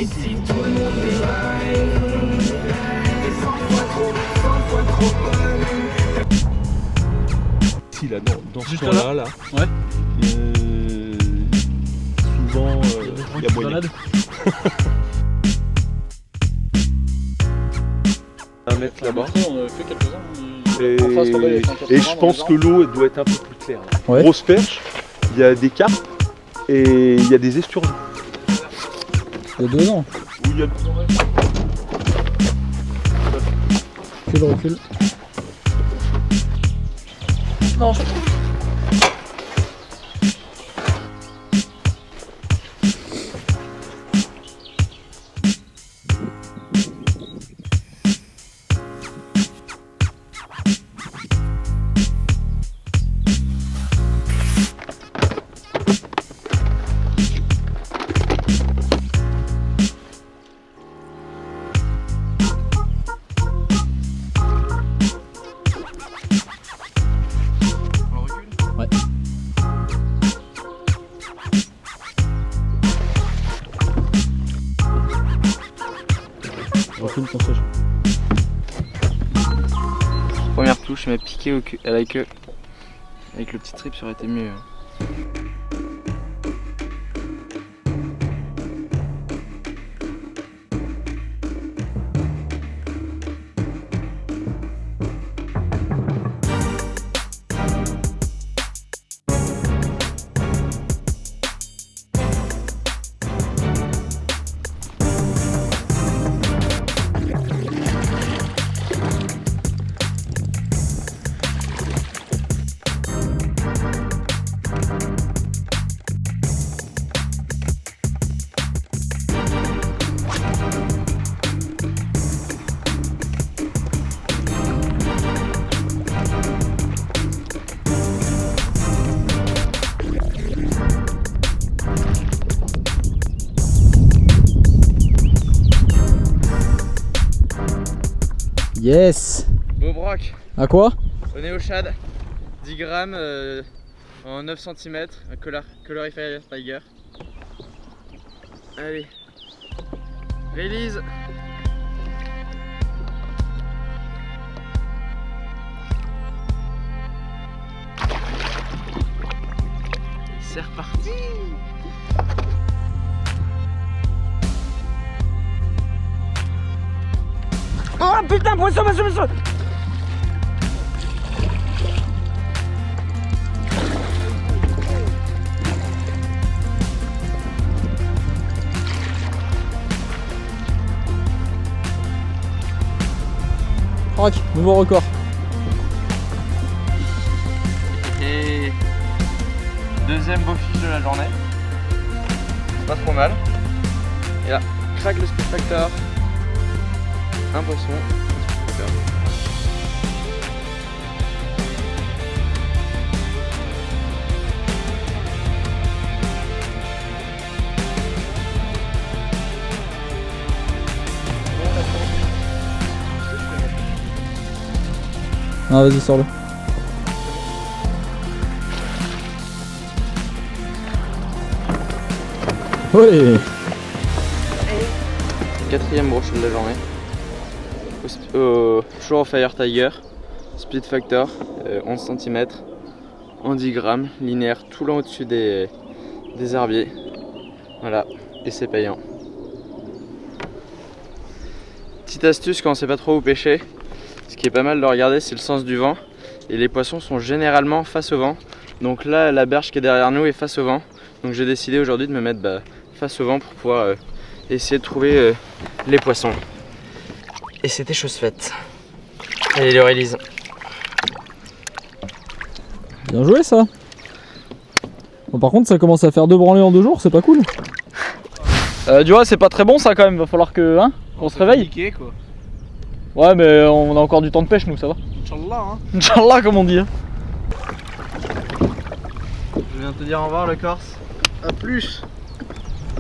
Ici là, dans ce coin là, ouais. Souvent il y a moyen. Un mètre là-bas. On a fait quelques-uns. Et je pense que l'eau doit être un peu plus claire. Ouais. Grosse perche, il y a des carpes et il y a des esturgeons. Il y a 2 ans. Où il y a Recule. Non, Recule ton sèche. Première touche, je m'a piqué au cul, à la queue. Avec le petit trip, ça aurait été mieux. Yes. Beau broc, À quoi? au Neoshad, 10 grammes en 9 cm, un Colorifier Tiger. Allez, release. C'est reparti. Oh putain, poisson. Crac, nouveau record. Et deuxième beau fiche de la journée. Pas trop mal. Et là, craque le speed factor. Un poisson. Speed factor. Ah vas-y, sors-le. Ouais. Quatrième brochet de la journée. Toujours au Fire Tiger. Speed factor 11 cm. En 10 grammes. Linéaire tout là au-dessus des herbiers. Voilà. Et c'est payant. Petite astuce quand on sait pas trop où pêcher. Ce qui est pas mal de regarder, c'est le sens du vent. Et les poissons sont généralement face au vent. Donc là, la berge qui est derrière nous est face au vent. Donc j'ai décidé aujourd'hui de me mettre face au vent pour pouvoir essayer de trouver les poissons. Et c'était chose faite. Allez, le release. Bien joué ça. Bon, par contre, ça commence à faire 2 branlées en 2 jours, c'est pas cool. Du coup, c'est pas très bon ça quand même, va falloir que on se réveille. Piquer, quoi. Ouais, mais on a encore du temps de pêche, nous, ça va. Inch'Allah, hein. Inch'Allah, comme on dit. Je viens te dire au revoir, le Corse. A plus.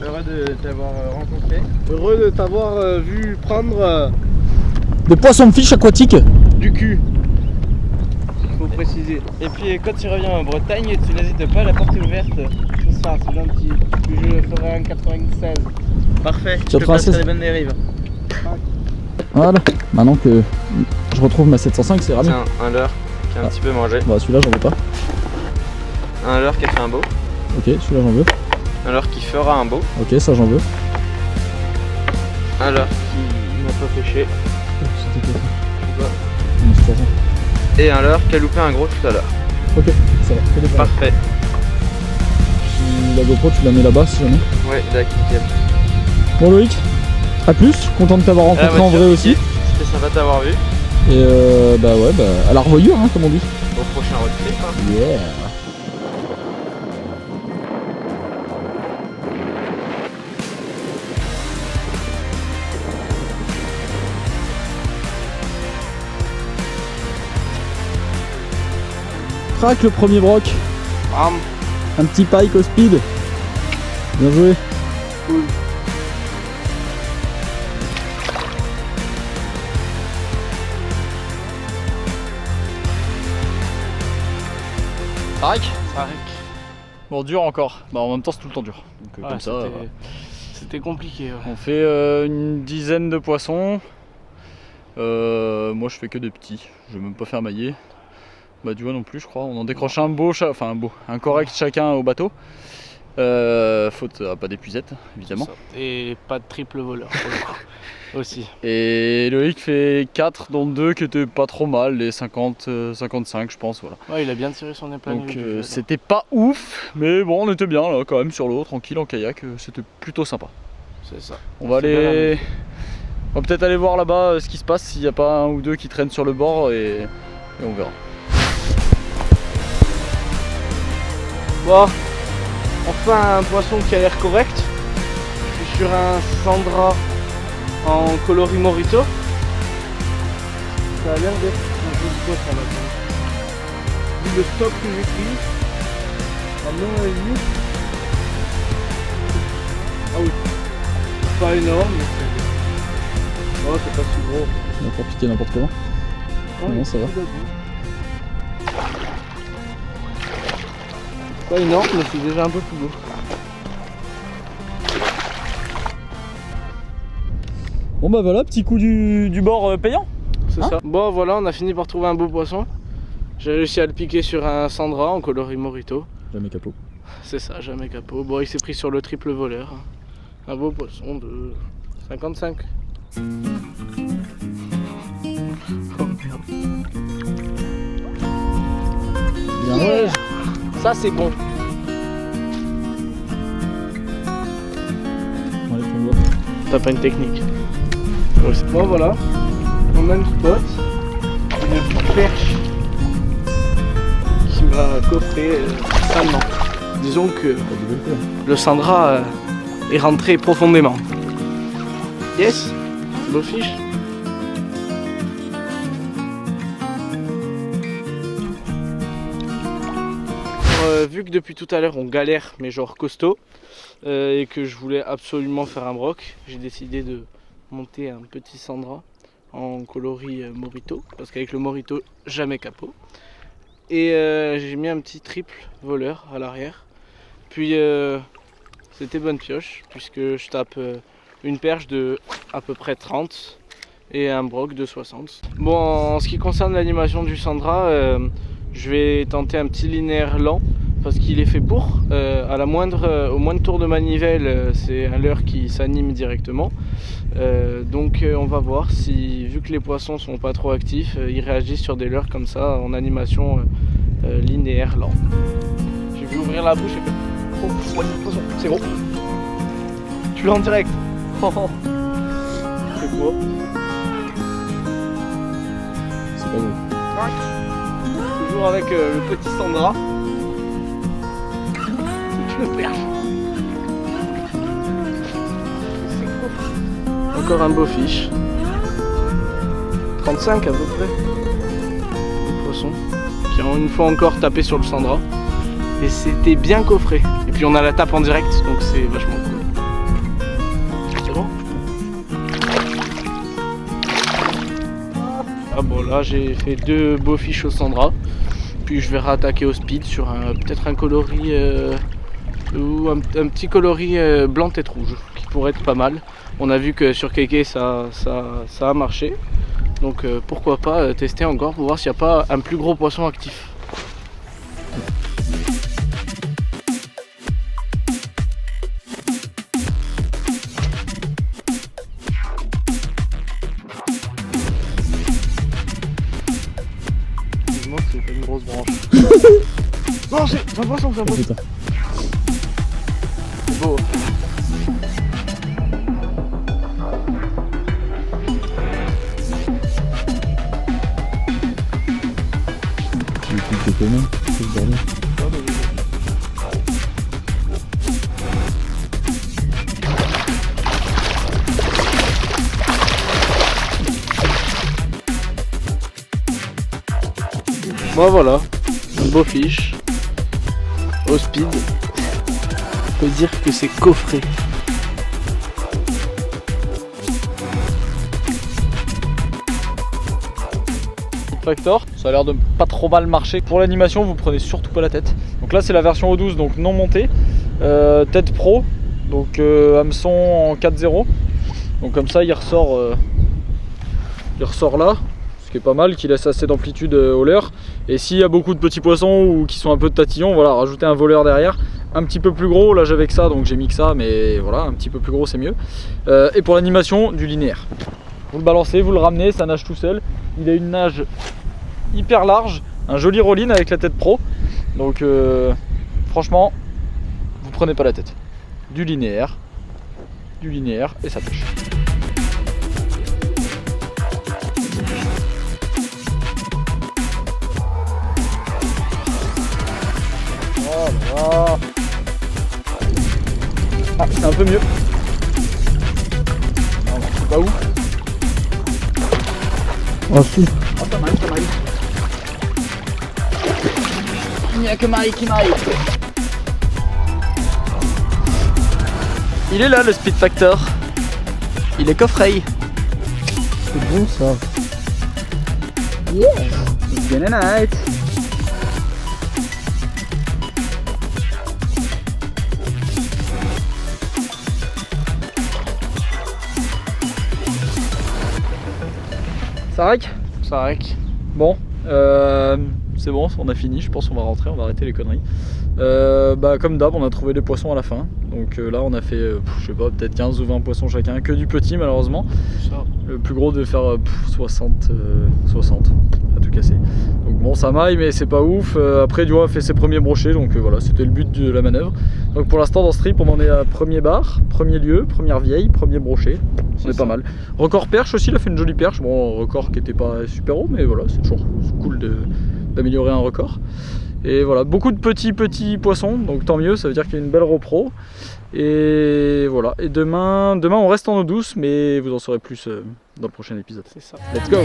Heureux de t'avoir rencontré. Heureux de t'avoir vu prendre Des poissons de fiche aquatiques. du cul. Faut préciser. Et puis quand tu reviens en Bretagne, tu n'hésites pas, la porte est ouverte. C'est ça, c'est gentil. Puis je ferai un 96. Parfait, je te 96. passerai les bonnes dérives. Voilà, maintenant que je retrouve ma 705, c'est ramené. Tiens, un leurre qui a un petit peu mangé. Bah celui-là j'en veux pas. Un leurre qui a fait un beau. Ok, celui-là j'en veux. Un leurre qui fera un beau. Ok, ça j'en veux. Un leurre qui n'a pas pêché. C'était quoi Bah. ça? Non, c'est pas ça. Et un leurre qui a loupé un gros tout à l'heure. Ok, ça va, fais des pas. Parfait. La GoPro tu la mets là-bas si jamais. Ouais, d'accord, nickel. Bon Loïc, à plus, content de t'avoir rencontré en vrai aussi. C'était sympa de t'avoir vu. Et bah ouais, bah à la revoyure hein, comme on dit. Au prochain road trip. Hein. Yeah. Crac le premier broc. Bam. Un petit pike au speed. Bien joué. Cool. Tarek. Tarek. Bon, dur encore. Bah, en même temps, c'est tout le temps dur. Donc, Ouais, comme ça, c'était compliqué. Ouais. on fait une dizaine de poissons. Moi, je fais que des petits. Je vais même pas faire mailler. Bah, du vois non plus, je crois. On en décroche un beau, enfin un correct chacun au bateau. Faute à pas d'épuisette, évidemment. Et pas de triple voleur pour le coup. Aussi. Et Loïc fait 4, dont 2 qui étaient pas trop mal, les 50, 55, je pense. Voilà. Ouais, il a bien tiré son épingle. Donc du jeu, là. c'était pas ouf, mais bon, on était bien là quand même sur l'eau, tranquille en kayak, c'était plutôt sympa. C'est ça. On va C'est bien aller. On va peut-être aller voir là-bas ce qui se passe, s'il n'y a pas un ou deux qui traînent sur le bord et on verra. Bon, enfin un poisson qui a l'air correct. Je suis sur un Sandra en coloris Morito. Ça a l'air d'être un joli poisson maintenant. Vu le stock que j'ai pris, à mon avis. Ah oui, c'est pas énorme, mais c'est. Oh, c'est pas si gros. On va pas piquer n'importe comment. Non, ça va. Pas énorme, mais c'est déjà un peu plus beau. Bon bah voilà, petit coup du bord payant. C'est Hein ça. Bon voilà, on a fini par trouver un beau poisson. J'ai réussi à le piquer sur un Sandra en coloris Morito. Jamais capot. C'est ça, jamais capot. Bon, il s'est pris sur le triple voleur. Un beau poisson de 55. Oh merde. Bien Ouais, ça c'est bon. Allez, ton doigt. T'as pas une technique. Bon voilà, on a une spot, une petite perche qui m'a coffré salement. Disons que le Sandra est rentré profondément. Yes, beau fiche. Vu que depuis tout à l'heure on galère mais genre costaud et que je voulais absolument faire un broc, j'ai décidé de monter un petit Sandra en coloris Morito parce qu'avec le Morito jamais capot et j'ai mis un petit triple voleur à l'arrière puis c'était bonne pioche puisque je tape une perche de à peu près 30 et un broc de 60. Bon, en ce qui concerne l'animation du Sandra, je vais tenter un petit linéaire lent parce qu'il est fait pour. Au moindre tour de manivelle, c'est un leurre qui s'anime directement. Donc on va voir si, vu que les poissons sont pas trop actifs, ils réagissent sur des leurres comme ça en animation linéaire lent. J'ai vu ouvrir la bouche et fait... Oh, ouais, attention, c'est gros. Tu l'as en direct. C'est beau. C'est pas beau. Toujours avec le petit Sandra. Tu le perds. Encore un beau fiche. 35 à peu près. Des poissons qui ont une fois encore tapé sur le Sandra. Et c'était bien coffré. Et puis on a la tape en direct, donc c'est vachement cool. C'est bon. Ah bon, là j'ai fait 2 beaux fiches au Sandra. Puis je vais rattaquer au speed sur peut-être un coloris ou un petit coloris blanc tête rouge qui pourrait être pas mal. On a vu que sur Kéké ça a marché. Donc pourquoi pas tester encore pour voir s'il n'y a pas un plus gros poisson actif. C'est pas une grosse branche. Non, c'est un poisson, c'est un poisson. C'est beau. Bon voilà, un beau fiche au speed. On peut dire que c'est coffré. Factor, ça a l'air de pas trop mal marcher. Pour l'animation, vous prenez surtout pas la tête. Donc là, c'est la version O12, donc non montée, tête pro, donc hameçon en 4.0. Donc comme ça, il ressort là. Ce qui est pas mal, qui laisse assez d'amplitude au leurre. Et s'il y a beaucoup de petits poissons ou qui sont un peu de tatillons, voilà, rajouter un voleur derrière, un petit peu plus gros. Là j'avais que ça, donc j'ai mis que ça, mais voilà, un petit peu plus gros c'est mieux. Et pour l'animation, du linéaire. Vous le balancez, vous le ramenez, ça nage tout seul. Il a une nage hyper large, un joli roll-in avec la tête pro. Donc franchement, vous prenez pas la tête. Du linéaire et ça pêche. Ah, c'est un peu mieux. Non, c'est pas ouf. Oh si. Oh, pas mal, pas mal. Il n'y a que Marie qui m'aille. Il est là le Speed Factor. Il est coffret. C'est bon ça. Yeah. It's been a night. Ça rec? Ça rec. Bon, c'est bon, on a fini, je pense qu'on va rentrer, on va arrêter les conneries. Comme d'hab, on a trouvé des poissons à la fin. Donc là, on a fait, je sais pas, peut-être 15 ou 20 poissons chacun, que du petit malheureusement. Ça. Le plus gros devait faire 60 à tout casser. Donc bon, ça maille, mais c'est pas ouf. Après, Duo a fait ses premiers brochets, donc voilà, c'était le but de la manœuvre. Donc pour l'instant, dans ce trip, on en est à premier bar, premier lieu, première vieille, premier brochet. C'est pas mal. Record perche aussi, il a fait une jolie perche. Bon, record qui était pas super haut, mais voilà, c'est toujours cool d'améliorer un record. Et voilà, beaucoup de petits poissons, donc tant mieux, ça veut dire qu'il y a une belle repro. Et voilà, et demain on reste en eau douce, mais vous en saurez plus dans le prochain épisode. C'est ça. Let's go!